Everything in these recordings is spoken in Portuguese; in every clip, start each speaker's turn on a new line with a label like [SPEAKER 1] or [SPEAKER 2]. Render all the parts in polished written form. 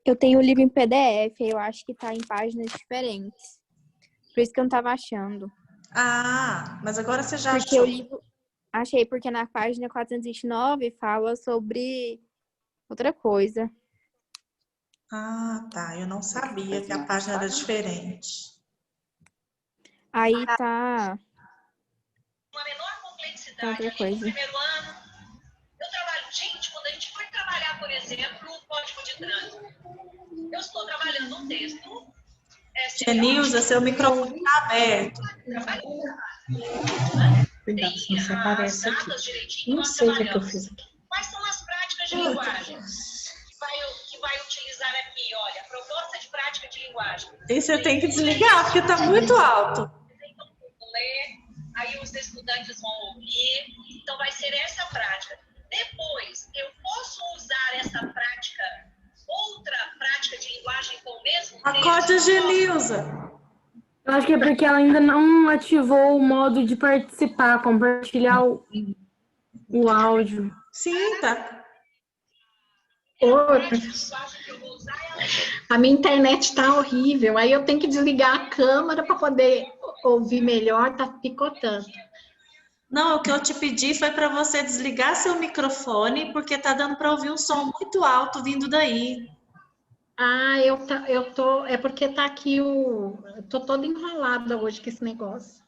[SPEAKER 1] Eu tenho o livro em PDF, eu acho que tá em páginas diferentes. Por isso que eu não tava achando.
[SPEAKER 2] Ah, mas agora você já
[SPEAKER 1] Porque
[SPEAKER 2] achou.
[SPEAKER 1] o livro... Achei, porque na página 429 fala sobre outra coisa.
[SPEAKER 2] Ah, tá. Eu não sabia que a página era diferente.
[SPEAKER 1] Aí tá...
[SPEAKER 3] Uma menor
[SPEAKER 1] Tem
[SPEAKER 3] complexidade
[SPEAKER 1] outra
[SPEAKER 3] ali no
[SPEAKER 1] coisa.
[SPEAKER 3] primeiro ano. Eu trabalho, gente, quando a gente foi trabalhar, por exemplo, o Código de Trânsito, eu estou trabalhando um texto.
[SPEAKER 2] Genilza, seu microfone está aberto.
[SPEAKER 4] Cuidado, se não se aparece aqui. Não sei o que eu fiz aqui.
[SPEAKER 3] Quais são as práticas de linguagem que vai utilizar aqui? Olha, proposta de prática de linguagem.
[SPEAKER 2] E você tem que desligar, porque está muito alto.
[SPEAKER 3] Ler, aí os estudantes vão ouvir. Então, vai ser essa prática. Depois, eu posso usar essa prática, outra prática de linguagem com o mesmo texto?
[SPEAKER 2] Acorde a Genilza.
[SPEAKER 4] Eu acho que é porque ela ainda não ativou o modo de participar, compartilhar o áudio.
[SPEAKER 2] Sim, tá.
[SPEAKER 4] Oi, a minha internet tá horrível, aí eu tenho que desligar a câmera para poder ouvir melhor, tá picotando.
[SPEAKER 2] Não, o que eu te pedi foi para você desligar seu microfone, porque tá dando para ouvir um som muito alto vindo daí.
[SPEAKER 4] Ah, eu tô, é porque tá aqui eu tô toda enrolada hoje com esse negócio.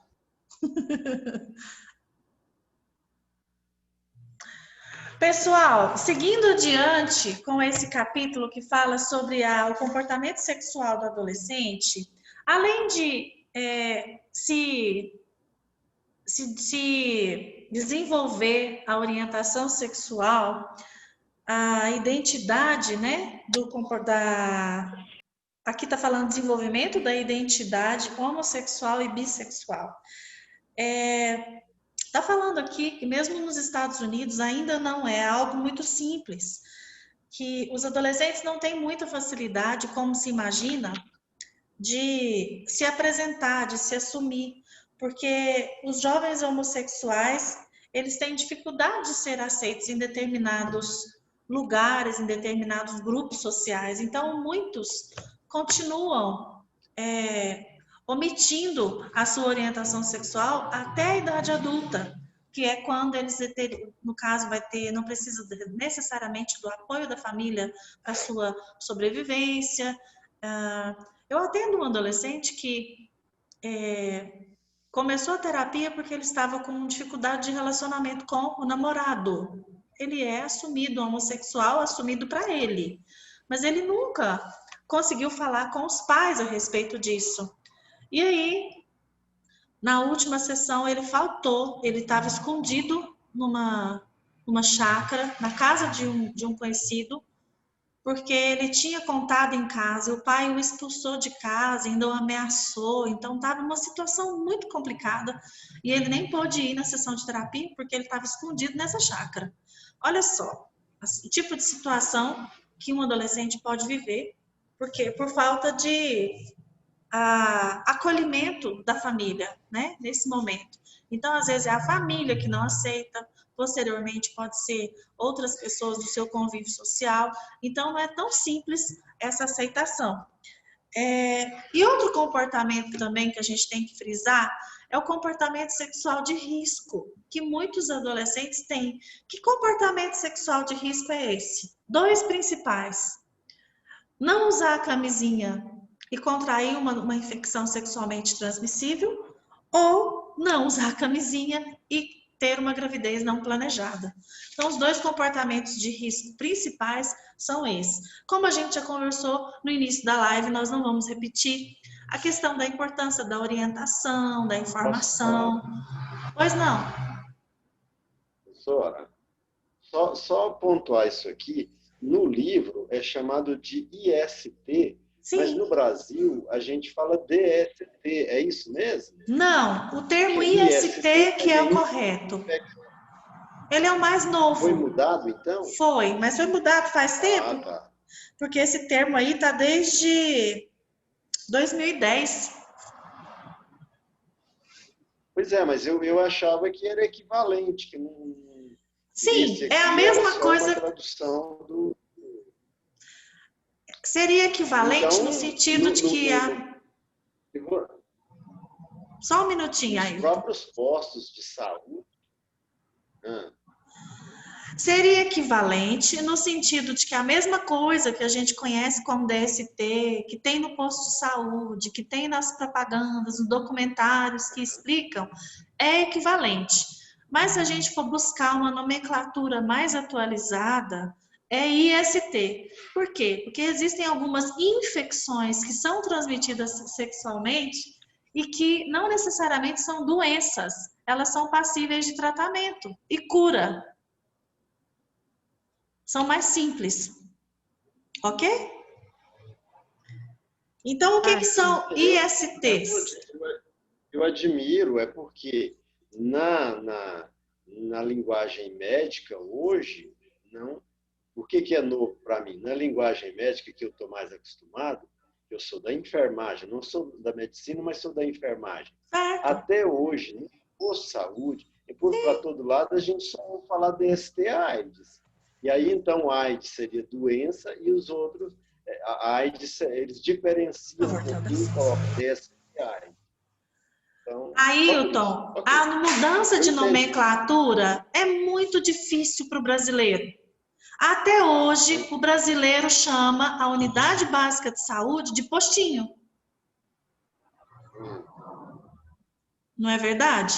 [SPEAKER 2] Pessoal, seguindo adiante com esse capítulo que fala sobre o comportamento sexual do adolescente, além de se desenvolver a orientação sexual, a identidade, né, aqui está falando desenvolvimento da identidade homossexual e bissexual. Está falando aqui que mesmo nos Estados Unidos ainda não é algo muito simples, que os adolescentes não têm muita facilidade, como se imagina, de se apresentar, de se assumir, porque os jovens homossexuais, eles têm dificuldade de ser aceitos em determinados lugares, em determinados grupos sociais. Então, muitos continuam omitindo a sua orientação sexual até a idade adulta, que é quando eles, no caso, não precisa necessariamente do apoio da família para sua sobrevivência. Eu atendo um adolescente que começou a terapia porque ele estava com dificuldade de relacionamento com o namorado. Ele é assumido homossexual, assumido para ele, mas ele nunca conseguiu falar com os pais a respeito disso. E aí, na última sessão, ele faltou, ele estava escondido numa chácara, na casa de um conhecido, porque ele tinha contado em casa, o pai o expulsou de casa, ainda o ameaçou, então estava uma situação muito complicada, e ele nem pôde ir na sessão de terapia, porque ele estava escondido nessa chácara. Olha só, o tipo de situação que um adolescente pode viver, porque por falta de acolhimento da família, né, nesse momento. Então, às vezes é a família que não aceita, posteriormente pode ser outras pessoas do seu convívio social. Então, não é tão simples essa aceitação. E outro comportamento também que a gente tem que frisar é o comportamento sexual de risco, que muitos adolescentes têm. Que comportamento sexual de risco é esse? Dois principais. Não usar a camisinha e contrair uma infecção sexualmente transmissível, ou não usar a camisinha e ter uma gravidez não planejada. Então, os dois comportamentos de risco principais são esses. Como a gente já conversou no início da live, nós não vamos repetir a questão da importância da orientação, da informação. Pois não?
[SPEAKER 5] Professora, só pontuar isso aqui, no livro é chamado de IST,
[SPEAKER 2] Sim.
[SPEAKER 5] Mas no Brasil a gente fala DST, é isso mesmo?
[SPEAKER 2] Não, o termo IST que é o correto. Ele é o mais novo.
[SPEAKER 5] Foi mudado então?
[SPEAKER 2] Foi, mas foi mudado faz tempo.
[SPEAKER 5] Ah, tá.
[SPEAKER 2] Porque esse termo aí tá desde 2010.
[SPEAKER 5] Pois é, mas eu achava que era equivalente, que não.
[SPEAKER 2] Sim, é a mesma coisa.
[SPEAKER 5] Uma tradução do...
[SPEAKER 2] Seria equivalente
[SPEAKER 5] Então,
[SPEAKER 2] no sentido de que Só um minutinho aí.
[SPEAKER 5] Os próprios postos de saúde.
[SPEAKER 2] Seria equivalente no sentido de que a mesma coisa que a gente conhece como DST, que tem no posto de saúde, que tem nas propagandas, nos documentários que explicam, é equivalente. Mas se a gente for buscar uma nomenclatura mais atualizada, é IST. Por quê? Porque existem algumas infecções que são transmitidas sexualmente e que não necessariamente são doenças, elas são passíveis de tratamento e cura. São mais simples, ok? Então, o que são ISTs?
[SPEAKER 5] Eu admiro, é porque na linguagem médica hoje, não. Por que é novo para mim? Na linguagem médica que eu estou mais acostumado, eu sou da enfermagem, não sou da medicina, mas sou da enfermagem.
[SPEAKER 2] Certo.
[SPEAKER 5] Até hoje, no posto de saúde, e por para todo lado, a gente só ouve falar DST AIDS. E aí, então, a AIDS seria doença e os outros, a AIDS, eles diferenciam um pouquinho e colocam DST e AIDS. Então,
[SPEAKER 2] Ailton, a mudança de nomenclatura é muito difícil para o brasileiro. Até hoje, o brasileiro chama a unidade básica de saúde de postinho. Não é verdade?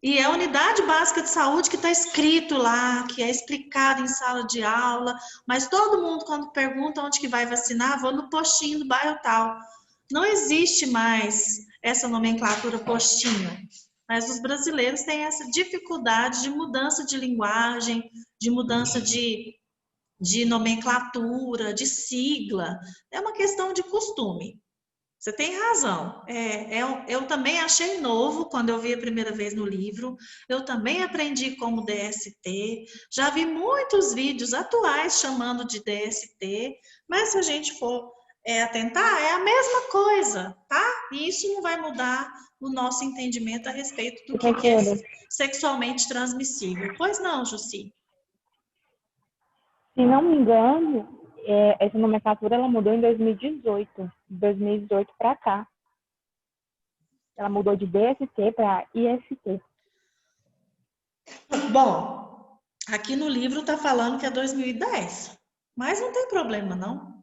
[SPEAKER 2] E é a unidade básica de saúde que está escrito lá, que é explicado em sala de aula, mas todo mundo, quando pergunta onde que vai vacinar, vou no postinho do bairro tal. Não existe mais essa nomenclatura postinho, mas os brasileiros têm essa dificuldade de mudança de linguagem, de mudança de nomenclatura, de sigla. É uma questão de costume. Você tem razão. Eu também achei novo quando eu vi a primeira vez no livro. Eu também aprendi como DST. Já vi muitos vídeos atuais chamando de DST. Mas se a gente for atentar, é a mesma coisa, tá? E isso não vai mudar o nosso entendimento a respeito do que é sexualmente transmissível. Pois não, Jussi?
[SPEAKER 4] Se não me engano, essa nomenclatura ela mudou em 2018. De 2018 para cá. Ela mudou de DST para IST.
[SPEAKER 2] Bom, aqui no livro está falando que é 2010. Mas não tem problema, não.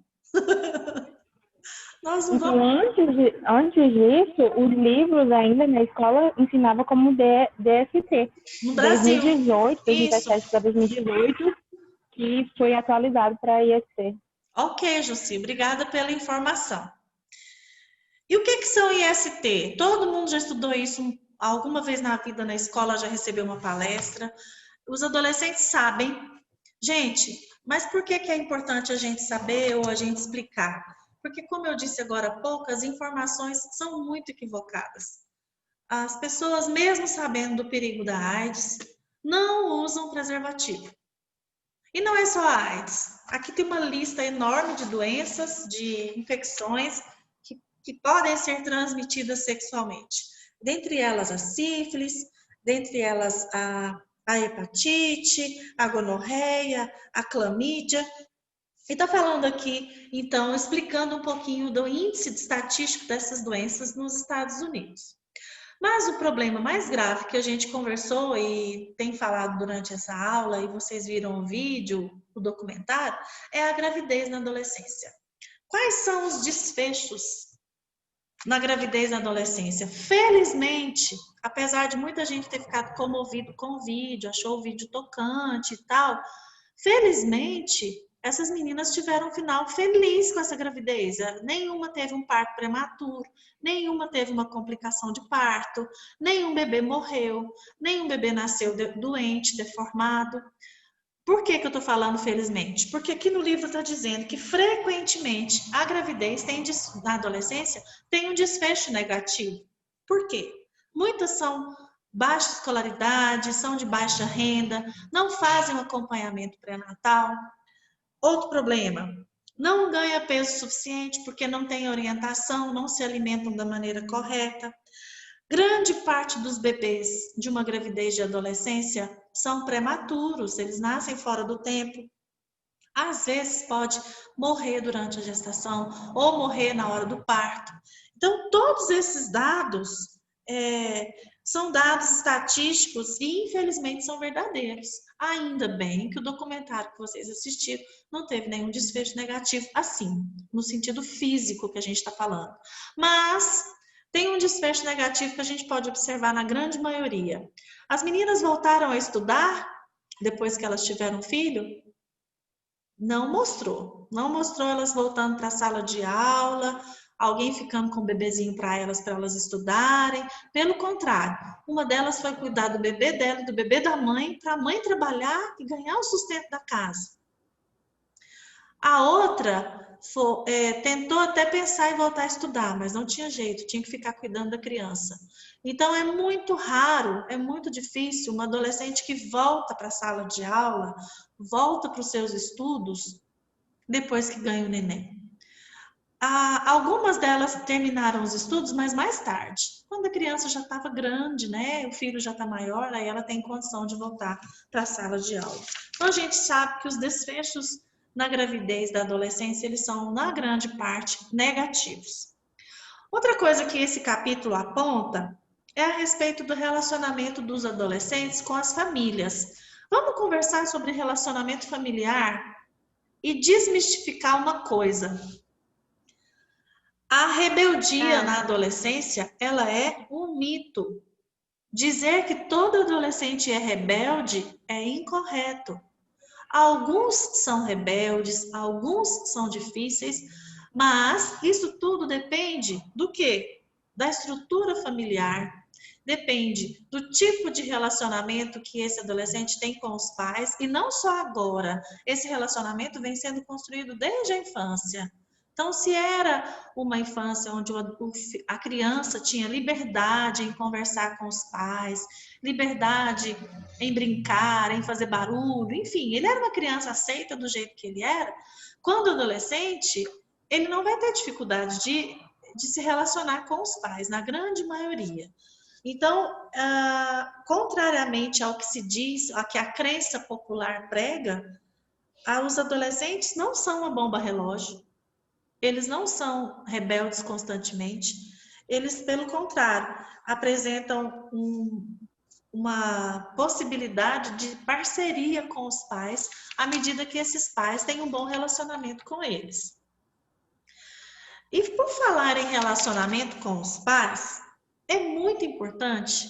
[SPEAKER 2] Nós não vamos...
[SPEAKER 4] Então, antes disso, os livros ainda na escola ensinavam como DST.
[SPEAKER 2] No Brasil.
[SPEAKER 4] 2017 para 2018, que foi atualizado para IST.
[SPEAKER 2] Ok, Jussi, obrigada pela informação. E o que são IST? Todo mundo já estudou isso alguma vez na vida, na escola, já recebeu uma palestra. Os adolescentes sabem. Gente, mas por que é importante a gente saber ou a gente explicar? Porque, como eu disse agora há pouco, as informações são muito equivocadas. As pessoas, mesmo sabendo do perigo da AIDS, não usam preservativo. E não é só a AIDS. Aqui tem uma lista enorme de doenças, de infecções que podem ser transmitidas sexualmente. Dentre elas a sífilis, dentre elas a hepatite, a gonorreia, a clamídia. E está falando aqui, então, explicando um pouquinho do índice estatístico dessas doenças nos Estados Unidos. Mas o problema mais grave que a gente conversou e tem falado durante essa aula, e vocês viram o vídeo, o documentário, é a gravidez na adolescência. Quais são os desfechos na gravidez na adolescência? Felizmente, apesar de muita gente ter ficado comovido com o vídeo, achou o vídeo tocante e tal, felizmente, essas meninas tiveram um final feliz com essa gravidez. Nenhuma teve um parto prematuro, nenhuma teve uma complicação de parto, nenhum bebê morreu, nenhum bebê nasceu doente, deformado. Por que eu estou falando felizmente? Porque aqui no livro está dizendo que frequentemente a gravidez na adolescência tem um desfecho negativo. Por quê? Muitas são baixa escolaridade, são de baixa renda, não fazem um acompanhamento pré-natal. Outro problema, não ganha peso suficiente porque não tem orientação, não se alimentam da maneira correta. Grande parte dos bebês de uma gravidez de adolescência são prematuros, eles nascem fora do tempo. Às vezes pode morrer durante a gestação ou morrer na hora do parto. Então, todos esses dados são dados estatísticos e, infelizmente, são verdadeiros. Ainda bem que o documentário que vocês assistiram não teve nenhum desfecho negativo, assim, no sentido físico que a gente está falando. Mas tem um desfecho negativo que a gente pode observar na grande maioria. As meninas voltaram a estudar depois que elas tiveram filho? Não mostrou elas voltando para a sala de aula, alguém ficando com o bebezinho para elas estudarem. Pelo contrário, uma delas foi cuidar do bebê dela e do bebê da mãe, para a mãe trabalhar e ganhar o sustento da casa. A outra tentou até pensar em voltar a estudar, mas não tinha jeito, tinha que ficar cuidando da criança. Então é muito raro, é muito difícil uma adolescente que volta para a sala de aula, volta para os seus estudos depois que ganha o neném. Algumas delas terminaram os estudos, mas mais tarde, quando a criança já estava grande, né? O filho já está maior, aí ela tem condição de voltar para a sala de aula. Então a gente sabe que os desfechos na gravidez da adolescência, eles são, na grande parte, negativos. Outra coisa que esse capítulo aponta é a respeito do relacionamento dos adolescentes com as famílias. Vamos conversar sobre relacionamento familiar e desmistificar uma coisa. A rebeldia na adolescência, ela é um mito. Dizer que todo adolescente é rebelde é incorreto. Alguns são rebeldes, alguns são difíceis, mas isso tudo depende do quê? Da estrutura familiar, depende do tipo de relacionamento que esse adolescente tem com os pais, e não só agora, esse relacionamento vem sendo construído desde a infância. Então, se era uma infância onde a criança tinha liberdade em conversar com os pais, liberdade em brincar, em fazer barulho, enfim, ele era uma criança aceita do jeito que ele era, quando adolescente, ele não vai ter dificuldade de se relacionar com os pais, na grande maioria. Então, contrariamente ao que se diz, a que a crença popular prega, os adolescentes não são uma bomba relógio. Eles não são rebeldes constantemente, eles, pelo contrário, apresentam uma possibilidade de parceria com os pais, à medida que esses pais têm um bom relacionamento com eles. E por falar em relacionamento com os pais, é muito importante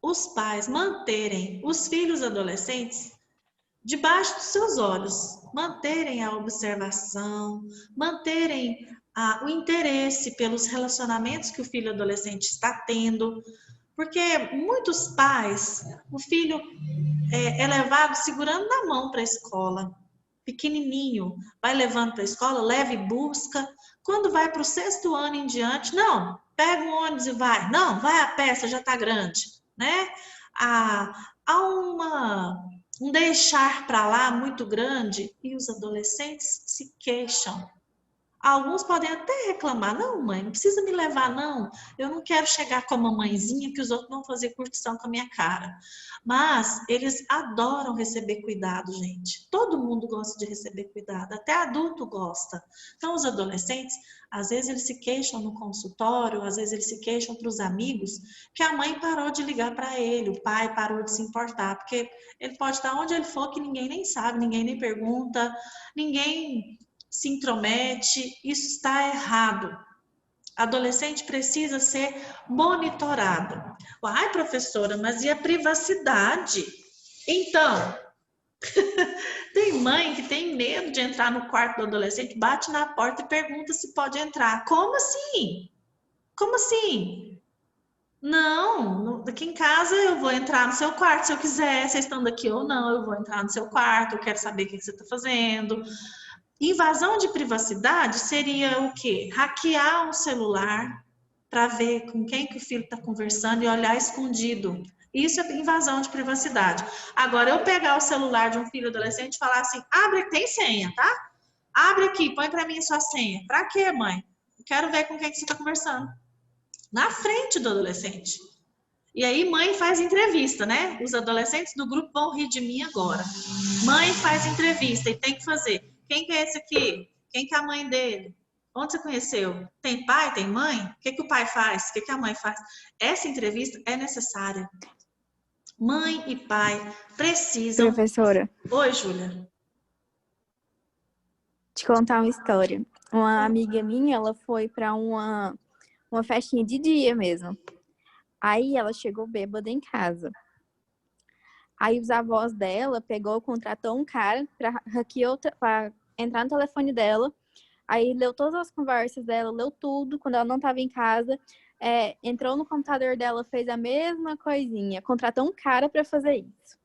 [SPEAKER 2] os pais manterem os filhos adolescentes debaixo dos seus olhos, manterem a observação, manterem o interesse pelos relacionamentos que o filho adolescente está tendo, porque muitos pais, o filho é levado segurando na mão para a escola, pequenininho, vai levando para a escola, leva e busca, quando vai para o 6º ano em diante, não, pega um ônibus e vai, não, vai a pé, você já está grande, né? Há um deixar para lá muito grande e os adolescentes se queixam. Alguns podem até reclamar, não mãe, não precisa me levar não, eu não quero chegar com a mamãezinha que os outros vão fazer curtição com a minha cara. Mas eles adoram receber cuidado, gente. Todo mundo gosta de receber cuidado, até adulto gosta. Então os adolescentes, às vezes eles se queixam no consultório, às vezes eles se queixam para os amigos que a mãe parou de ligar para ele, o pai parou de se importar, porque ele pode estar onde ele for que ninguém nem sabe, ninguém nem pergunta, ninguém se intromete, isso está errado. Adolescente precisa ser monitorado. Ai, professora, mas e a privacidade? Então, tem mãe que tem medo de entrar no quarto do adolescente, bate na porta e pergunta se pode entrar. Como assim? Como assim? Não, aqui em casa eu vou entrar no seu quarto se eu quiser, vocês estão daqui ou não, eu vou entrar no seu quarto, eu quero saber o que você está fazendo. Invasão de privacidade seria o quê? Hackear um celular para ver com quem que o filho está conversando e olhar escondido. Isso é invasão de privacidade. Agora, eu pegar o celular de um filho adolescente e falar assim, abre, tem senha, tá? Abre aqui, põe para mim a sua senha. Para quê, mãe? Eu quero ver com quem que você está conversando. Na frente do adolescente. E aí mãe faz entrevista, né? Os adolescentes do grupo vão rir de mim agora. Mãe faz entrevista e tem que fazer. Quem que é esse aqui? Quem que é a mãe dele? Onde você conheceu? Tem pai, tem mãe? O que o pai faz? O que a mãe faz? Essa entrevista é necessária. Mãe e pai precisam...
[SPEAKER 1] Professora,
[SPEAKER 2] Oi, Júlia.
[SPEAKER 1] te contar uma história. Uma amiga minha, ela foi pra uma festinha de dia mesmo. Aí ela chegou bêbada em casa. Aí os avós dela contratou um cara pra entrar no telefone dela. Aí leu todas as conversas dela, leu tudo quando ela não estava em casa. Entrou no computador dela, fez a mesma coisinha. Contratou um cara pra fazer isso.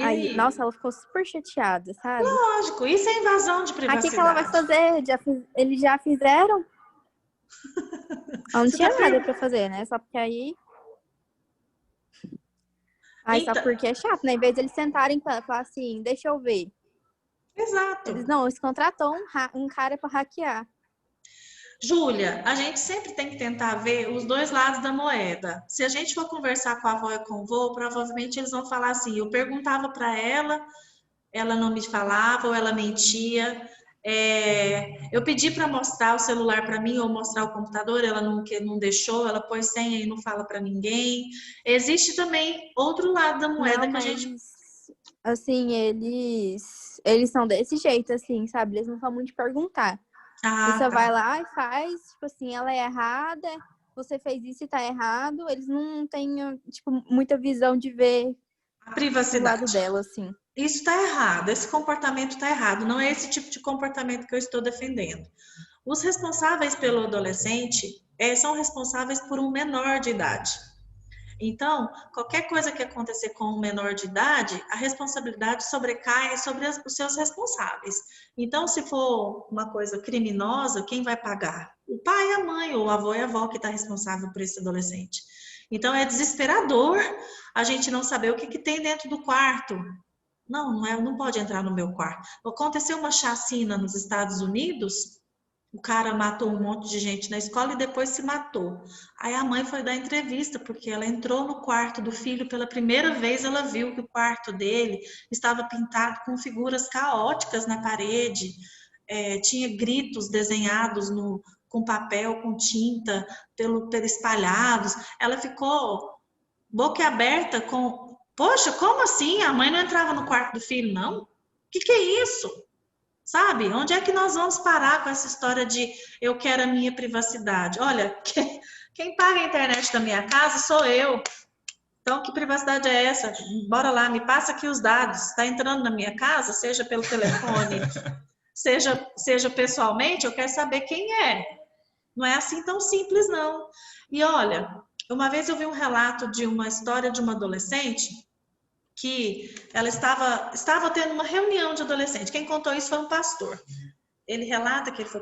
[SPEAKER 1] Aí, nossa, ela ficou super chateada, sabe?
[SPEAKER 2] Lógico, isso é invasão de privacidade.
[SPEAKER 1] Aí o que ela vai fazer? Eles já fizeram? Ela não tinha nada pra fazer, né? Só porque aí...
[SPEAKER 2] Então...
[SPEAKER 1] só porque é chato, né? Em vez de eles sentarem e falar assim, deixa eu ver.
[SPEAKER 2] Exato.
[SPEAKER 1] Eles contratou um cara pra hackear.
[SPEAKER 2] Júlia, a gente sempre tem que tentar ver os dois lados da moeda. Se a gente for conversar com a avó e com o vô, provavelmente eles vão falar assim, eu perguntava para ela não me falava ou ela mentia. Eu pedi para mostrar o celular para mim ou mostrar o computador, ela não deixou, ela pôs senha e não fala para ninguém. Existe também outro lado da moeda que a gente...
[SPEAKER 1] Assim, eles são desse jeito, assim, sabe? Eles não são muito de perguntar. Você vai lá e faz, tipo assim, ela é errada, você fez isso e tá errado. Eles não têm, tipo, muita visão de ver
[SPEAKER 2] a privacidade
[SPEAKER 1] do lado dela, assim.
[SPEAKER 2] Isso está errado, esse comportamento está errado, não é esse tipo de comportamento que eu estou defendendo. Os responsáveis pelo adolescente são responsáveis por um menor de idade. Então, qualquer coisa que acontecer com um menor de idade, a responsabilidade sobrecai sobre os seus responsáveis. Então, se for uma coisa criminosa, quem vai pagar? O pai e a mãe, ou o avô e a avó que está responsável por esse adolescente. Então, é desesperador a gente não saber o que tem dentro do quarto. Não pode entrar no meu quarto. Aconteceu uma chacina nos Estados Unidos, o cara matou um monte de gente na escola e depois se matou. Aí a mãe foi dar entrevista, porque ela entrou no quarto do filho pela primeira vez, ela viu que o quarto dele estava pintado com figuras caóticas na parede, tinha gritos desenhados com papel, com tinta, pelo espalhados. Ela ficou boquiaberta com... Poxa, como assim? A mãe não entrava no quarto do filho, não? O que é isso? Sabe? Onde é que nós vamos parar com essa história de eu quero a minha privacidade? Olha, quem paga a internet da minha casa sou eu. Então, que privacidade é essa? Bora lá, me passa aqui os dados. Está entrando na minha casa, seja pelo telefone, seja pessoalmente, eu quero saber quem é. Não é assim tão simples, não. E olha, uma vez eu vi um relato de uma história de uma adolescente que ela estava tendo uma reunião de adolescente. Quem contou isso foi um pastor. Ele relata que ele foi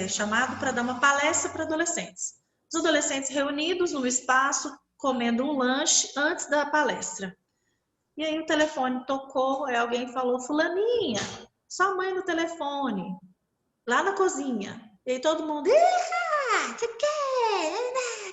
[SPEAKER 2] chamado para dar uma palestra para adolescentes. Os adolescentes reunidos no espaço, comendo um lanche antes da palestra. E aí o telefone tocou, e alguém falou, fulaninha, sua mãe no telefone, lá na cozinha. E aí todo mundo,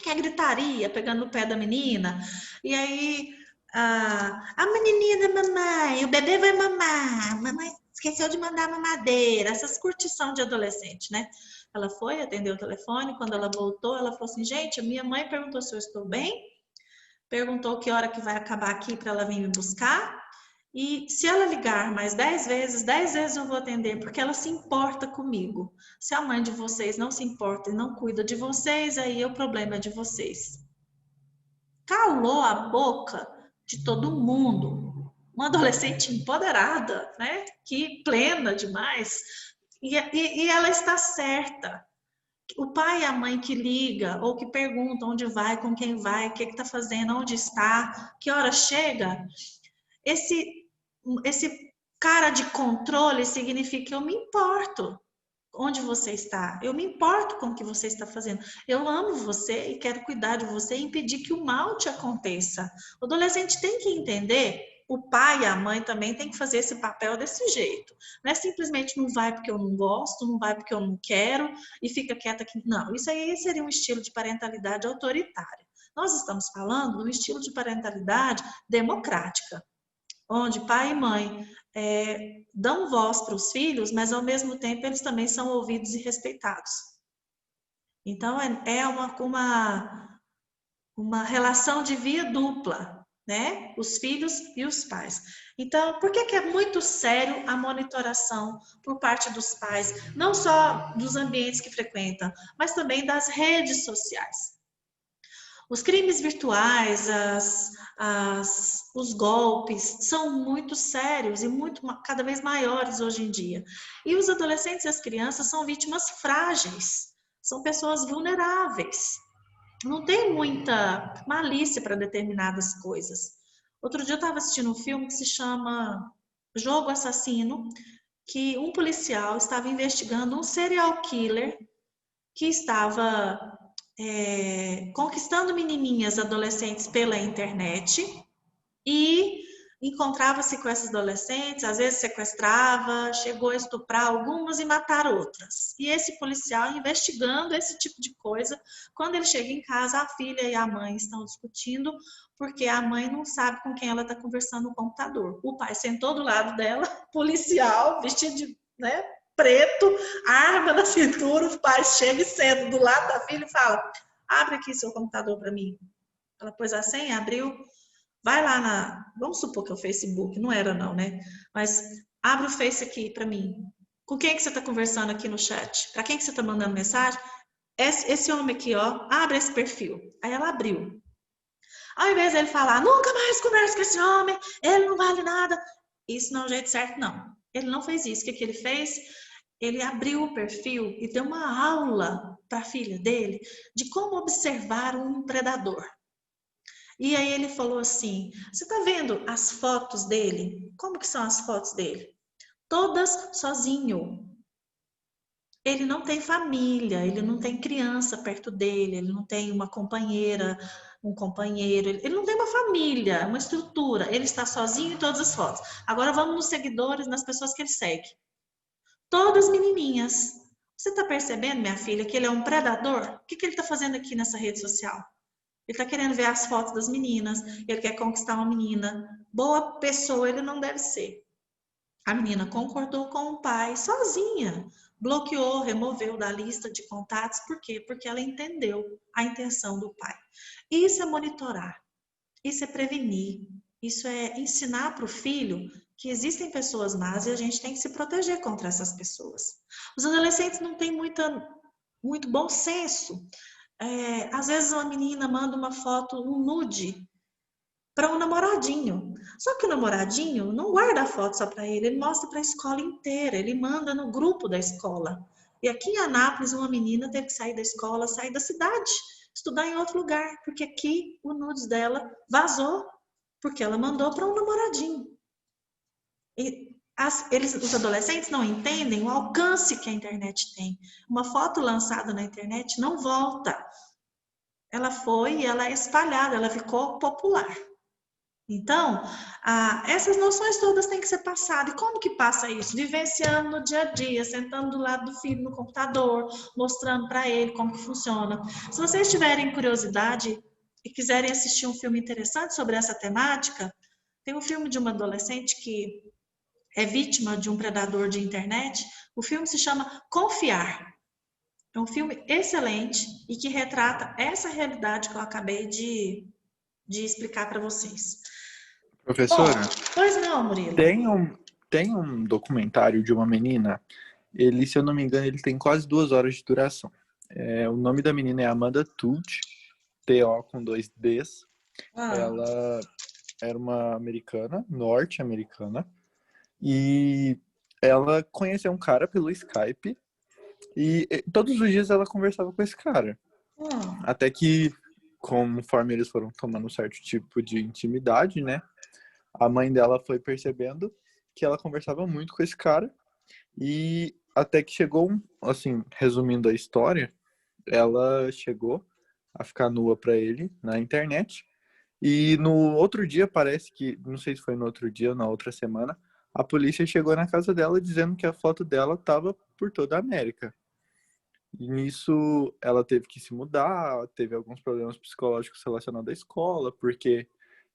[SPEAKER 2] que gritaria, pegando no pé da menina. E aí... a menininha da mamãe, o bebê vai mamar, mamãe esqueceu de mandar mamadeira, essas curtição de adolescente, né? Ela foi, atendeu o telefone, quando ela voltou, ela falou assim, gente, a minha mãe perguntou se eu estou bem, perguntou que hora que vai acabar aqui para ela vir me buscar, e se ela ligar mais 10 vezes eu vou atender, porque ela se importa comigo. Se a mãe de vocês não se importa e não cuida de vocês, aí o problema é de vocês. Calou a boca de todo mundo, uma adolescente empoderada, né? Que plena demais, e ela está certa. O pai e a mãe que liga ou que pergunta onde vai, com quem vai, o que está fazendo, onde está, que hora chega, esse cara de controle significa que eu me importo onde você está, eu me importo com o que você está fazendo, eu amo você e quero cuidar de você e impedir que o mal te aconteça. O adolescente tem que entender o pai e a mãe também têm que fazer esse papel desse jeito. Não é simplesmente não vai porque eu não gosto, não vai porque eu não quero e fica quieta aqui. Não, isso aí seria um estilo de parentalidade autoritária. Nós estamos falando de um estilo de parentalidade democrática, onde pai e mãe dão voz para os filhos, mas ao mesmo tempo eles também são ouvidos e respeitados. Então é uma relação de via dupla, né? Os filhos e os pais. Então, por que é muito sério a monitoração por parte dos pais, não só dos ambientes que frequentam, mas também das redes sociais? Os crimes virtuais, os golpes são muito sérios e cada vez maiores hoje em dia. E os adolescentes e as crianças são vítimas frágeis, são pessoas vulneráveis. Não tem muita malícia para determinadas coisas. Outro dia eu estava assistindo um filme que se chama Jogo Assassino, que um policial estava investigando um serial killer que estava conquistando menininhas adolescentes pela internet e encontrava-se com essas adolescentes, às vezes sequestrava, chegou a estuprar algumas e matar outras. E esse policial investigando esse tipo de coisa, quando ele chega em casa, a filha e a mãe estão discutindo, porque a mãe não sabe com quem ela está conversando no computador. O pai sentou do lado dela, policial, vestido de preto, arma na cintura, o pai chega e senta do lado da filha e fala: abre aqui seu computador para mim. Ela pôs a senha, abriu. Vai lá vamos supor que é o Facebook, não era não, né? Mas abre o Face aqui para mim. Com quem que você está conversando aqui no chat? Para quem que você está mandando mensagem? Esse homem aqui, ó, abre esse perfil. Aí ela abriu. Ao invés dele falar, nunca mais converso com esse homem, ele não vale nada. Isso não é o jeito certo, não. Ele não fez isso. O que ele fez? Ele abriu o perfil e deu uma aula para a filha dele de como observar um predador. E aí ele falou assim, você está vendo as fotos dele? Como que são as fotos dele? Todas sozinho. Ele não tem família, ele não tem criança perto dele, ele não tem uma companheira, um companheiro, ele não tem uma família, uma estrutura, ele está sozinho em todas as fotos. Agora vamos nos seguidores, nas pessoas que ele segue. Todas menininhas. Você está percebendo, minha filha, que ele é um predador? O que ele está fazendo aqui nessa rede social? Ele está querendo ver as fotos das meninas, ele quer conquistar uma menina. Boa pessoa ele não deve ser. A menina concordou com o pai sozinha, bloqueou, removeu da lista de contatos. Por quê? Porque ela entendeu a intenção do pai. Isso é monitorar, isso é prevenir, isso é ensinar para o filho que existem pessoas más e a gente tem que se proteger contra essas pessoas. Os adolescentes não têm muito bom senso. Às vezes uma menina manda uma foto, um nude, para um namoradinho. Só que o namoradinho não guarda a foto só para ele mostra para a escola inteira, ele manda no grupo da escola. E aqui em Anápolis, uma menina teve que sair da escola, sair da cidade, estudar em outro lugar, porque aqui o nudes dela vazou, porque ela mandou para um namoradinho. E os adolescentes não entendem o alcance que a internet tem. Uma foto lançada na internet não volta. Ela foi e ela é espalhada, ela ficou popular. Então, essas noções todas têm que ser passadas. E como que passa isso? Vivenciando no dia a dia, sentando do lado do filho no computador, mostrando para ele como que funciona. Se vocês tiverem curiosidade e quiserem assistir um filme interessante sobre essa temática, tem um filme de uma adolescente que é vítima de um predador de internet. O filme se chama Confiar. É um filme excelente e que retrata essa realidade que eu acabei de explicar para vocês.
[SPEAKER 6] Professora,
[SPEAKER 2] bom, pois não, Murilo.
[SPEAKER 6] Tem um documentário de uma menina, ele, se eu não me engano, ele tem quase 2 horas de duração. O nome da menina é Amanda Tucci, T-O com 2 Ds. Ela era uma americana, norte-americana, e ela conheceu um cara pelo Skype e todos os dias ela conversava com esse cara. Até que, conforme eles foram tomando um certo tipo de intimidade, né? A mãe dela foi percebendo que ela conversava muito com esse cara e até que chegou, assim, resumindo a história, ela chegou a ficar nua pra ele na internet E no outro dia, parece que, não sei se foi no outro dia ou na outra semana, a polícia chegou na casa dela dizendo que a foto dela estava por toda a América. E nisso ela teve que se mudar, teve alguns problemas psicológicos relacionados à escola, porque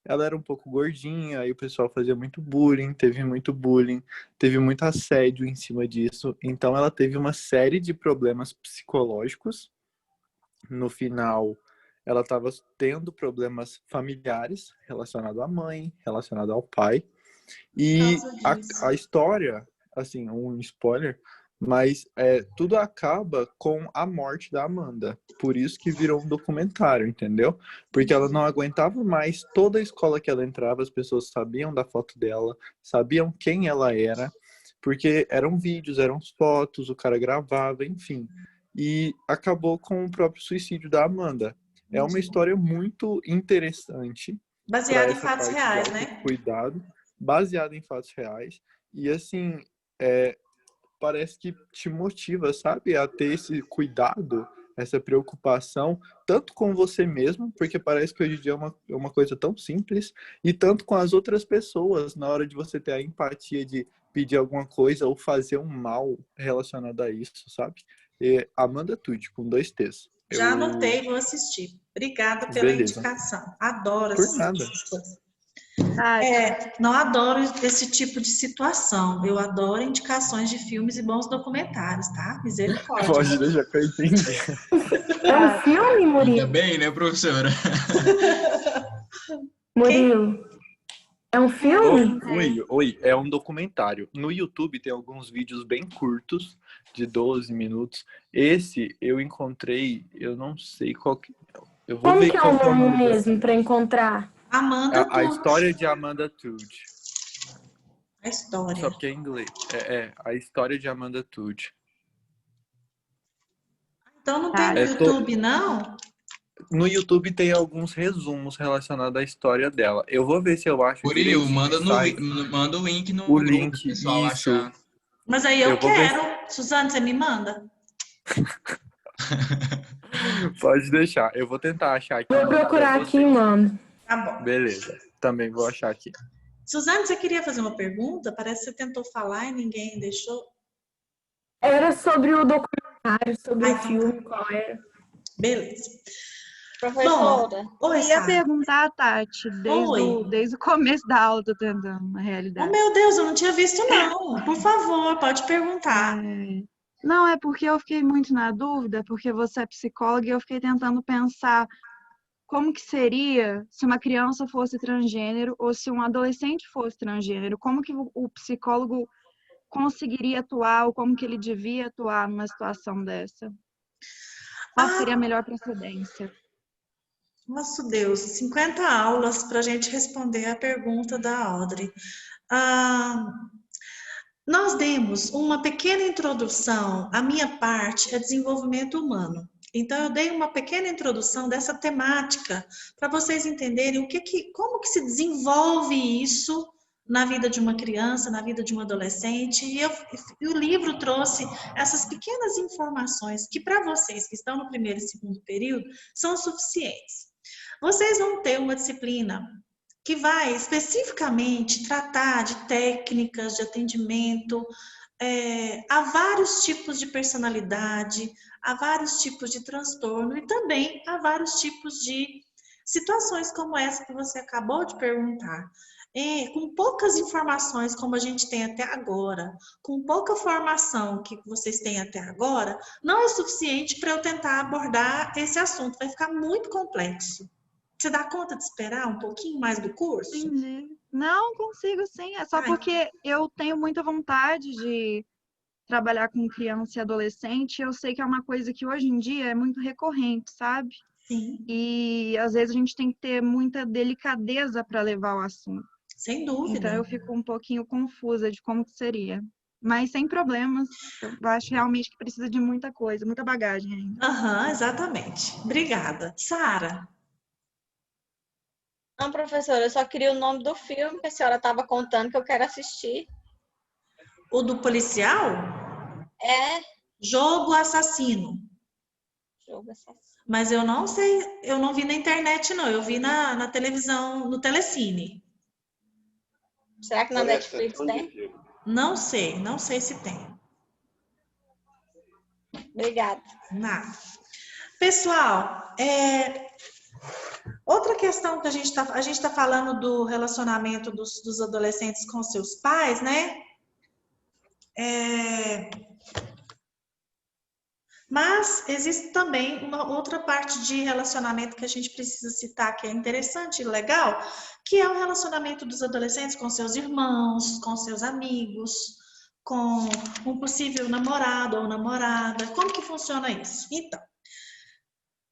[SPEAKER 6] ela era um pouco gordinha, aí o pessoal fazia muito bullying, teve muito assédio em cima disso. Então ela teve uma série de problemas psicológicos. No final, ela estava tendo problemas familiares relacionados à mãe, relacionados ao pai. E
[SPEAKER 2] Por causa disso.
[SPEAKER 6] a história, assim, um spoiler, mas tudo acaba com a morte da Amanda. Por isso que virou um documentário, entendeu? Porque ela não aguentava mais toda a escola que ela entrava, as pessoas sabiam da foto dela, sabiam quem ela era, porque eram vídeos, eram fotos, o cara gravava, enfim. E acabou com o próprio suicídio da Amanda. É uma história muito interessante para
[SPEAKER 2] Baseado em
[SPEAKER 6] essa
[SPEAKER 2] fatos
[SPEAKER 6] parte de
[SPEAKER 2] reais, né?
[SPEAKER 6] autocuidado, baseado em fatos reais. E assim, parece que te motiva, sabe, a ter esse cuidado, essa preocupação, tanto com você mesmo, porque parece que hoje em dia é uma coisa tão simples, e tanto com as outras pessoas, na hora de você ter a empatia de pedir alguma coisa ou fazer um mal relacionado a isso, sabe? Amanda Tucci, com 2 T's.
[SPEAKER 2] Já anotei e vou assistir. Obrigada pela
[SPEAKER 6] Beleza.
[SPEAKER 2] indicação. Adoro
[SPEAKER 6] Por
[SPEAKER 2] essas
[SPEAKER 6] nada.
[SPEAKER 2] coisas.
[SPEAKER 1] Ah,
[SPEAKER 2] Não adoro esse tipo de situação. Eu adoro indicações de filmes e bons documentários, tá? Misericórdia.
[SPEAKER 6] Pode deixar que eu entendi.
[SPEAKER 4] É um filme,
[SPEAKER 7] Ainda
[SPEAKER 4] Murilo?
[SPEAKER 7] bem, né, professora?
[SPEAKER 4] Murilo, é um filme?
[SPEAKER 6] Oi, é um documentário. No YouTube tem alguns vídeos bem curtos, de 12 minutos. Esse eu encontrei, eu não sei qual que... Eu vou
[SPEAKER 4] Como
[SPEAKER 6] ver
[SPEAKER 4] que é
[SPEAKER 6] qual
[SPEAKER 4] o
[SPEAKER 6] que é o
[SPEAKER 4] nome
[SPEAKER 6] nome
[SPEAKER 4] mesmo para encontrar?
[SPEAKER 2] Amanda
[SPEAKER 6] A
[SPEAKER 2] Tucci.
[SPEAKER 6] história de Amanda Tucci.
[SPEAKER 2] A história.
[SPEAKER 6] Só porque é em inglês. A história de Amanda Tucci.
[SPEAKER 2] Então não tem no YouTube, não?
[SPEAKER 6] No YouTube tem alguns resumos relacionados à história dela. Eu vou ver se eu acho
[SPEAKER 7] Murilo,
[SPEAKER 6] direitinho
[SPEAKER 7] manda o link no
[SPEAKER 6] o
[SPEAKER 7] grupo,
[SPEAKER 6] link,
[SPEAKER 7] pessoal,
[SPEAKER 6] isso.
[SPEAKER 7] achar.
[SPEAKER 2] Mas aí
[SPEAKER 6] Eu
[SPEAKER 2] eu
[SPEAKER 6] vou ver
[SPEAKER 2] quero. Suzane, você me manda?
[SPEAKER 6] Pode deixar. Eu vou tentar achar aqui.
[SPEAKER 4] Vou procurar aqui, mano.
[SPEAKER 2] Tá bom.
[SPEAKER 6] Beleza. Também vou achar aqui.
[SPEAKER 2] Suzane, você queria fazer uma pergunta? Parece que você tentou falar e ninguém deixou.
[SPEAKER 4] Era sobre o documentário, sobre o
[SPEAKER 2] então
[SPEAKER 4] filme, qual era.
[SPEAKER 2] Beleza.
[SPEAKER 8] Professora,
[SPEAKER 2] Bom, oi,
[SPEAKER 8] eu ia
[SPEAKER 2] Sara.
[SPEAKER 8] perguntar a Tati,
[SPEAKER 2] Oi.
[SPEAKER 8] desde o começo da aula, tô tentando, na
[SPEAKER 2] Oh,
[SPEAKER 8] realidade.
[SPEAKER 2] meu Deus, eu não tinha visto, não. Por favor, pode perguntar.
[SPEAKER 8] Não, é porque eu fiquei muito na dúvida, porque você é psicóloga e eu fiquei tentando pensar como que seria se uma criança fosse transgênero ou se um adolescente fosse transgênero, como que o psicólogo conseguiria atuar ou como que ele devia atuar numa situação dessa? Qual seria a melhor procedência?
[SPEAKER 2] Nosso Deus, 50 aulas para a gente responder a pergunta da Audrey. Nós demos uma pequena introdução, a minha parte é desenvolvimento humano. Então, eu dei uma pequena introdução dessa temática para vocês entenderem como que se desenvolve isso na vida de uma criança, na vida de um adolescente. E o livro trouxe essas pequenas informações que, para vocês que estão no primeiro e segundo período, são suficientes. Vocês vão ter uma disciplina que vai especificamente tratar de técnicas de atendimento, há vários tipos de personalidade, há vários tipos de transtorno e também há vários tipos de situações como essa que você acabou de perguntar. Com poucas informações como a gente tem até agora, com pouca formação que vocês têm até agora, não é suficiente para eu tentar abordar esse assunto, vai ficar muito complexo. Você dá conta de esperar um pouquinho mais do curso?
[SPEAKER 8] Entendi. Não, consigo sim. É só porque eu tenho muita vontade de trabalhar com criança e adolescente. Eu sei que é uma coisa que hoje em dia é muito recorrente, sabe?
[SPEAKER 2] Sim.
[SPEAKER 8] E às vezes a gente tem que ter muita delicadeza para levar o assunto.
[SPEAKER 2] Sem dúvida.
[SPEAKER 8] Então eu fico um pouquinho confusa de como que seria. Mas sem problemas. Eu acho realmente que precisa de muita coisa, muita bagagem ainda.
[SPEAKER 2] Exatamente. Obrigada. Sara.
[SPEAKER 9] Não, professora, eu só queria o nome do filme que a senhora estava contando que eu quero assistir.
[SPEAKER 2] O do policial?
[SPEAKER 9] É.
[SPEAKER 2] Jogo Assassino.
[SPEAKER 9] Jogo Assassino.
[SPEAKER 2] Mas eu não sei, eu não vi na internet, não. Eu vi na televisão, no Telecine.
[SPEAKER 9] Será que na
[SPEAKER 5] Parece
[SPEAKER 9] Netflix
[SPEAKER 5] tão de
[SPEAKER 9] tem?
[SPEAKER 5] filme.
[SPEAKER 2] Não sei se tem.
[SPEAKER 9] Obrigada.
[SPEAKER 2] Nada. Pessoal, outra questão que a gente tá falando do relacionamento dos adolescentes com seus pais, né? Mas existe também uma outra parte de relacionamento que a gente precisa citar, que é interessante e legal, que é o relacionamento dos adolescentes com seus irmãos, com seus amigos, com um possível namorado ou namorada. Como que funciona isso? Então,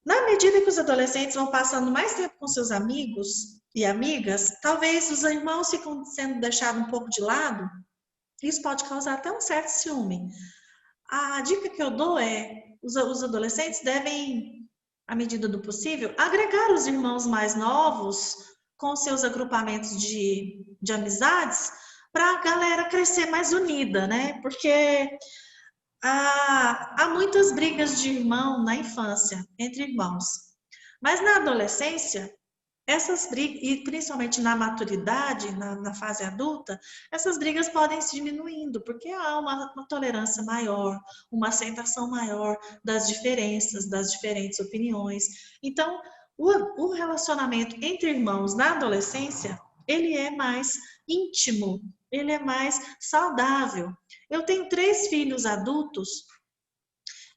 [SPEAKER 2] na medida que os adolescentes vão passando mais tempo com seus amigos e amigas, talvez os irmãos ficam sendo deixados um pouco de lado. Isso pode causar até um certo ciúme. A dica que eu dou é: os adolescentes devem, à medida do possível, agregar os irmãos mais novos com seus agrupamentos de amizades para a galera crescer mais unida, né? Porque há muitas brigas de irmão na infância, entre irmãos. Mas na adolescência, essas brigas, e principalmente na maturidade, na fase adulta, essas brigas podem se diminuindo, porque há uma tolerância maior, uma aceitação maior das diferenças, das diferentes opiniões. Então, o relacionamento entre irmãos na adolescência, ele é mais íntimo, ele é mais saudável. Eu tenho 3 filhos adultos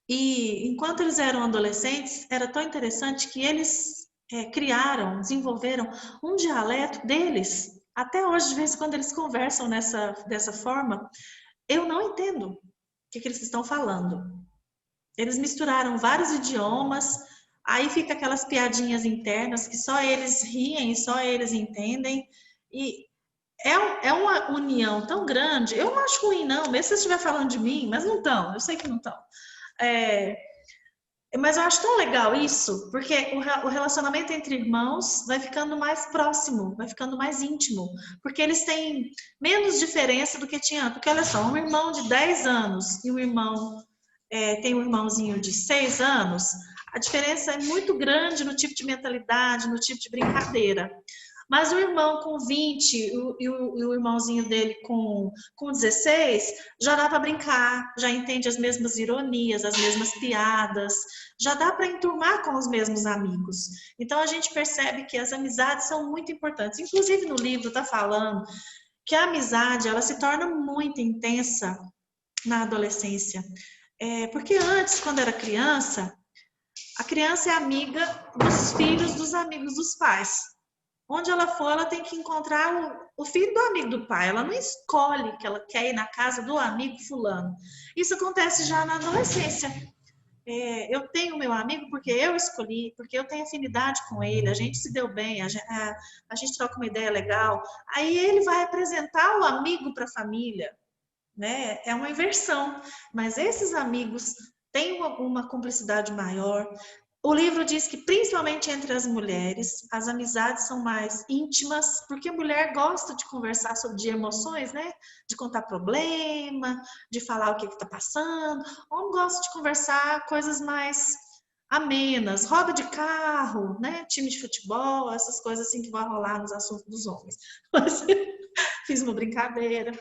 [SPEAKER 2] e, enquanto eles eram adolescentes, era tão interessante que eles desenvolveram um dialeto deles. Até hoje, de vez em quando, eles conversam dessa forma. Eu não entendo o que eles estão falando. Eles misturaram vários idiomas, aí fica aquelas piadinhas internas que só eles riem, só eles entendem. E é uma união tão grande. Eu não acho ruim, não, mesmo se você estiver falando de mim, mas não estão, eu sei que não estão. Mas eu acho tão legal isso, porque o relacionamento entre irmãos vai ficando mais próximo, vai ficando mais íntimo, porque eles têm menos diferença do que tinha. Porque olha só, um irmão de 10 anos e um irmão tem um irmãozinho de 6 anos, a diferença é muito grande no tipo de mentalidade, no tipo de brincadeira. Mas o irmão com 20 e o irmãozinho dele com 16, já dá para brincar, já entende as mesmas ironias, as mesmas piadas, já dá para enturmar com os mesmos amigos. Então a gente percebe que as amizades são muito importantes. Inclusive no livro está falando que a amizade ela se torna muito intensa na adolescência. Porque antes, quando era criança, a criança é amiga dos filhos dos amigos dos pais. Onde ela for, ela tem que encontrar o filho do amigo do pai. Ela não escolhe que ela quer ir na casa do amigo fulano. Isso acontece já na adolescência. Eu tenho meu amigo porque eu escolhi, porque eu tenho afinidade com ele, a gente se deu bem, a gente troca uma ideia legal. Aí ele vai apresentar o amigo para a família, né? É uma inversão. Mas esses amigos têm uma cumplicidade maior. O livro diz que, principalmente entre as mulheres, as amizades são mais íntimas, porque a mulher gosta de conversar sobre emoções, né? De contar problema, de falar o que está passando. O homem gosta de conversar coisas mais amenas, roda de carro, né? Time de futebol, essas coisas assim que vão rolar nos assuntos dos homens. Mas, fiz uma brincadeira.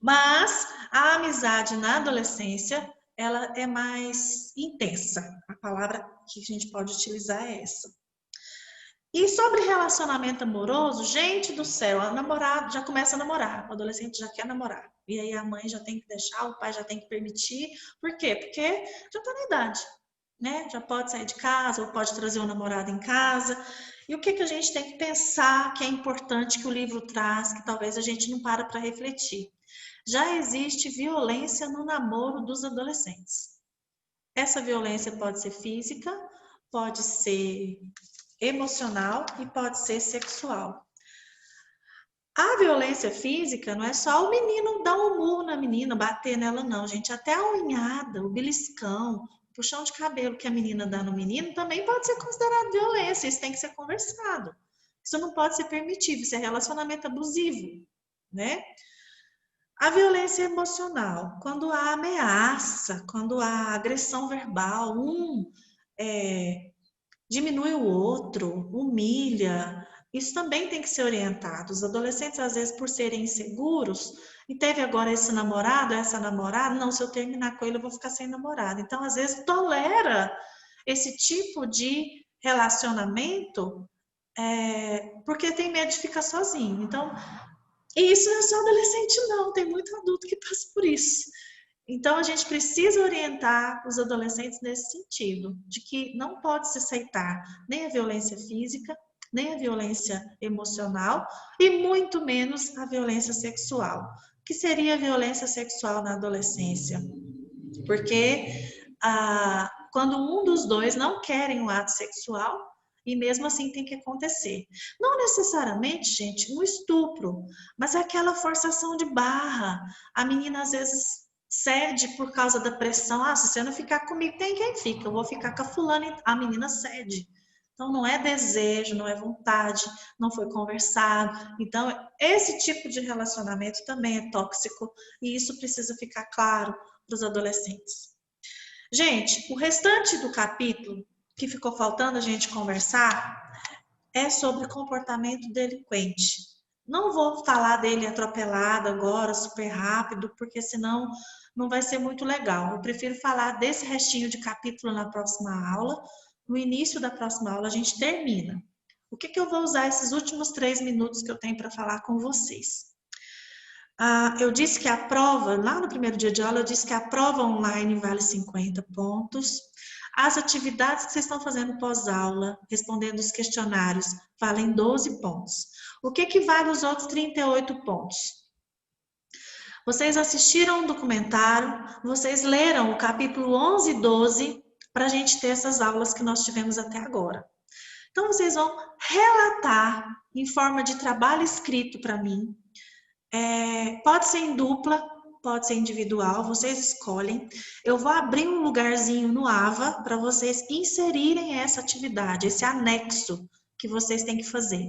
[SPEAKER 2] Mas a amizade na adolescência, ela é mais intensa. A palavra que a gente pode utilizar é essa. E sobre relacionamento amoroso, gente do céu, a namorada já começa a namorar, o adolescente já quer namorar. E aí a mãe já tem que deixar, o pai já tem que permitir. Por quê? Porque já está na idade, né? Já pode sair de casa, ou pode trazer um namorado em casa. E o que a gente tem que pensar que é importante que o livro traz, que talvez a gente não para refletir. Já existe violência no namoro dos adolescentes. Essa violência pode ser física, pode ser emocional e pode ser sexual. A violência física não é só o menino dar um murro na menina, bater nela, não, gente. Até a unhada, o beliscão, o puxão de cabelo que a menina dá no menino também pode ser considerado violência. Isso tem que ser conversado. Isso não pode ser permitido, isso é relacionamento abusivo, né? A violência emocional, quando há ameaça, quando há agressão verbal, diminui o outro, humilha, isso também tem que ser orientado. Os adolescentes, às vezes, por serem inseguros, e teve agora esse namorado, essa namorada, não, se eu terminar com ele, eu vou ficar sem namorado. Então, às vezes, tolera esse tipo de relacionamento porque tem medo de ficar sozinho. Então, e isso não é só adolescente, não, tem muito adulto que passa por isso. Então, a gente precisa orientar os adolescentes nesse sentido, de que não pode se aceitar nem a violência física, nem a violência emocional e muito menos a violência sexual. O que seria a violência sexual na adolescência? Porque quando um dos dois não querem um ato sexual, e mesmo assim tem que acontecer. Não necessariamente, gente, um estupro, mas é aquela forçação de barra. A menina, às vezes, cede por causa da pressão. Se você não ficar comigo, tem quem fica. Eu vou ficar com a fulana. A menina cede. Então, não é desejo, não é vontade, não foi conversado. Então, esse tipo de relacionamento também é tóxico e isso precisa ficar claro para os adolescentes. Gente, o restante do capítulo que ficou faltando a gente conversar é sobre comportamento delinquente. Não vou falar dele atropelado agora, super rápido, porque senão não vai ser muito legal. Eu prefiro falar desse restinho de capítulo na próxima aula. No início da próxima aula a gente termina. O que eu vou usar esses últimos 3 minutos que eu tenho para falar com vocês? Eu disse que a prova, lá no primeiro dia de aula, eu disse que a prova online vale 50 pontos. As atividades que vocês estão fazendo pós-aula, respondendo os questionários, valem 12 pontos. O que vale os outros 38 pontos? Vocês assistiram um documentário, vocês leram o capítulo 11 e 12 para a gente ter essas aulas que nós tivemos até agora. Então, vocês vão relatar em forma de trabalho escrito para mim. Pode ser em dupla, pode ser individual, vocês escolhem. Eu vou abrir um lugarzinho no AVA para vocês inserirem essa atividade, esse anexo que vocês têm que fazer.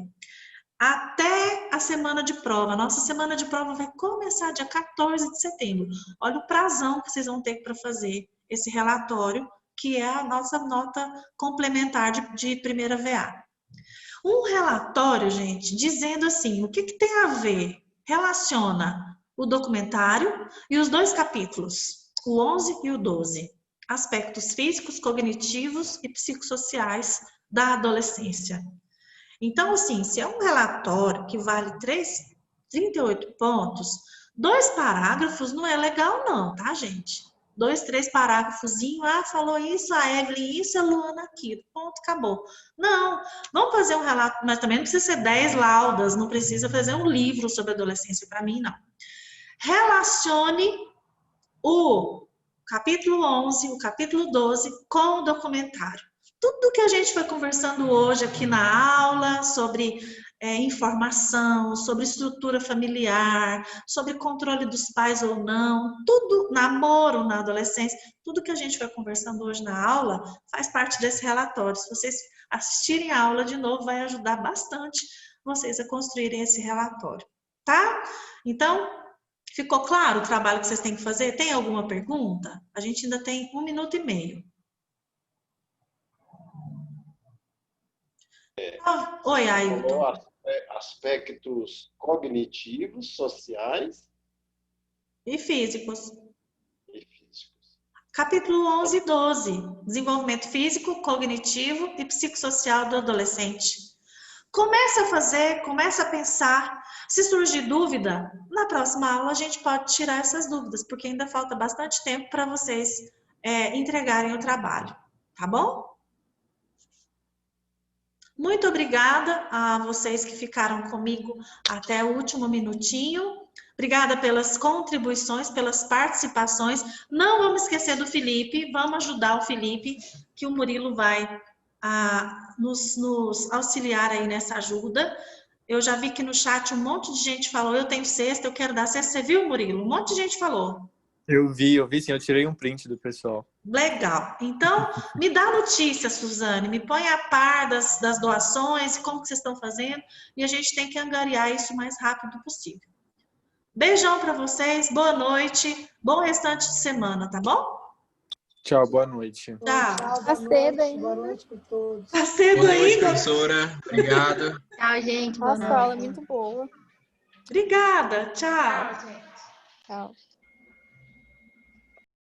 [SPEAKER 2] Até a semana de prova. Nossa semana de prova vai começar dia 14 de setembro. Olha o prazão que vocês vão ter para fazer esse relatório, que é a nossa nota complementar de primeira VA. Um relatório, gente, dizendo assim, o que tem a ver? Relaciona o documentário e os 2 capítulos, o 11 e o 12. Aspectos físicos, cognitivos e psicossociais da adolescência. Então, assim, se é um relatório que vale 38 pontos, 2 parágrafos não é legal não, tá, gente? 2, 3 parágrafozinhos, falou isso, a Evelyn isso, a Luana aquilo, ponto, acabou. Não, vamos fazer um relato, mas também não precisa ser 10 laudas, não precisa fazer um livro sobre adolescência para mim, não. Relacione o capítulo 11, o capítulo 12 com o documentário. Tudo que a gente foi conversando hoje aqui na aula sobre informação, sobre estrutura familiar, sobre controle dos pais ou não, tudo, namoro na adolescência, tudo que a gente foi conversando hoje na aula faz parte desse relatório. Se vocês assistirem a aula de novo, vai ajudar bastante vocês a construírem esse relatório, tá? Então, ficou claro o trabalho que vocês têm que fazer? Tem alguma pergunta? A gente ainda tem 1 minuto e meio. Oi, Ailton.
[SPEAKER 5] Aspectos cognitivos, sociais
[SPEAKER 2] e físicos. Capítulo 11 e 12. Desenvolvimento físico, cognitivo e psicossocial do adolescente. Começa a fazer, começa a pensar. Se surgir dúvida, na próxima aula a gente pode tirar essas dúvidas, porque ainda falta bastante tempo para vocês entregarem o trabalho. Tá bom? Muito obrigada a vocês que ficaram comigo até o último minutinho. Obrigada pelas contribuições, pelas participações. Não vamos esquecer do Felipe, vamos ajudar o Felipe, que o Murilo vai nos auxiliar aí nessa ajuda. Eu já vi que no chat um monte de gente falou, eu tenho cesta, eu quero dar cesta. Você viu, Murilo? Um monte de gente falou.
[SPEAKER 6] Eu vi sim, eu tirei um print do pessoal.
[SPEAKER 2] Legal. Então, me dá notícia, Suzane, me põe a par das doações, como que vocês estão fazendo, e a gente tem que angariar isso o mais rápido possível. Beijão para vocês, boa noite, bom restante de semana, tá bom?
[SPEAKER 6] Tchau, boa noite.
[SPEAKER 2] Tchau.
[SPEAKER 1] Tá cedo ainda.
[SPEAKER 10] Boa noite para todos.
[SPEAKER 2] Tá cedo
[SPEAKER 7] Boa noite,
[SPEAKER 2] ainda?
[SPEAKER 7] professora. Obrigado.
[SPEAKER 10] Tchau, gente. Boa
[SPEAKER 1] Nossa,
[SPEAKER 10] noite.
[SPEAKER 1] aula muito boa.
[SPEAKER 2] Obrigada. Tchau.
[SPEAKER 10] Tchau, gente.
[SPEAKER 1] Tchau.